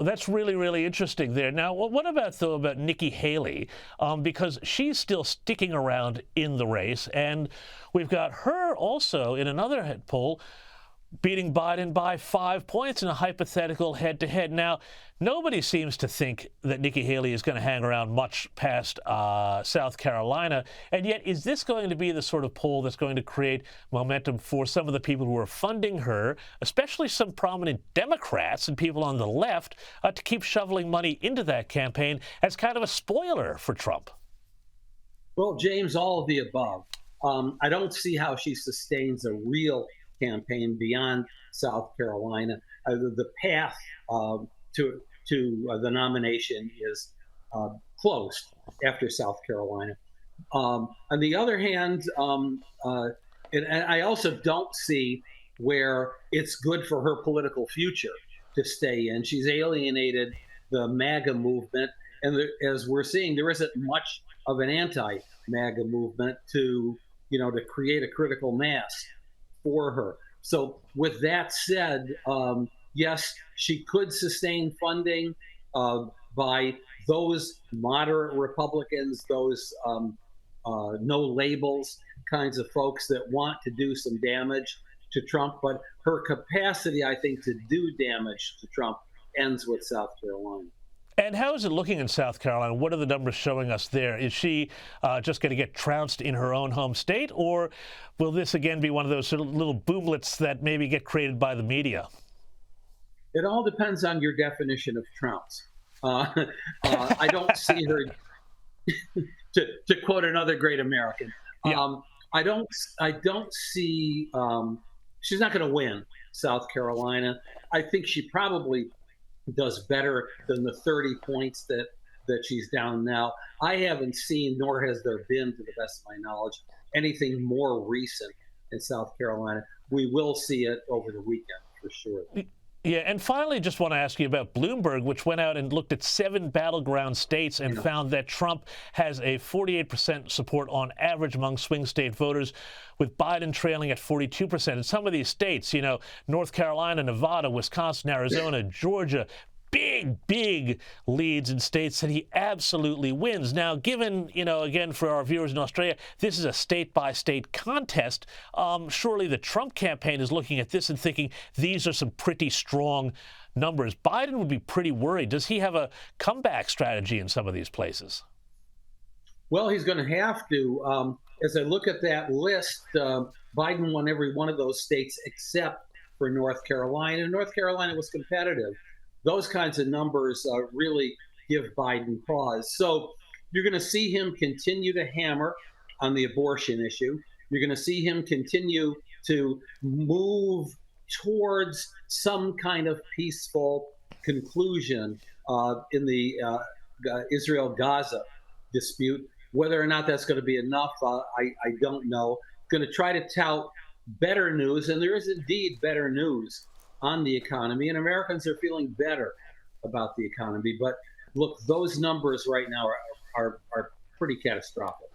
Well, that's really, really interesting there. Now, what about, though, about Nikki Haley? Because she's still sticking around in the race, and we've got her also in another poll beating Biden by 5 points in a hypothetical head-to-head. Now, nobody seems to think that Nikki Haley is going to hang around much past South Carolina, and yet is this going to be the sort of poll that's going to create momentum for some of the people who are funding her, especially some prominent Democrats and people on the left, to keep shoveling money into that campaign as kind of a spoiler for Trump? Well, James, all of the above. I don't see how she sustains a real campaign beyond South Carolina. The path to the nomination is closed after South Carolina. On the other hand, and I also don't see where it's good for her political future to stay in. She's alienated the MAGA movement, and as we're seeing, there isn't much of an anti-MAGA movement to create a critical mass for her. So with that said, yes, she could sustain funding by those moderate Republicans, those no labels kinds of folks that want to do some damage to Trump. But her capacity, I think, to do damage to Trump ends with South Carolina. And how is it looking in South Carolina? What are the numbers showing us there? Is she just going to get trounced in her own home state, or will this again be one of those sort of little boomlets that maybe get created by the media? It all depends on your definition of trounce. I don't see her, to quote another great American, Yeah. I don't see, she's not going to win South Carolina. I think she probably does better than the 30 points that she's down now. I haven't seen, nor has there been, to the best of my knowledge, anything more recent in South Carolina. We will see it over the weekend for sure. Yeah, and finally, just want to ask you about Bloomberg, which went out and looked at 7 battleground states and found that Trump has a 48% support on average among swing state voters, with Biden trailing at 42%. In some of these states, North Carolina, Nevada, Wisconsin, Arizona, Georgia, big leads in states that he absolutely wins. Now, given, again, for our viewers in Australia, this is a state-by-state contest, surely the Trump campaign is looking at this and thinking these are some pretty strong numbers. Biden would be pretty worried. Does he have a comeback strategy in some of these places? Well, he's going to have to. As I look at that list, Biden won every one of those states except for North Carolina. North Carolina was competitive. Those kinds of numbers really give Biden pause. So you're going to see him continue to hammer on the abortion issue. You're going to see him continue to move towards some kind of peaceful conclusion in the Israel-Gaza dispute. Whether or not that's going to be enough, I don't know. Going to try to tout better news, and there is indeed better news on the economy, and Americans are feeling better about the economy. But look, those numbers right now are pretty catastrophic.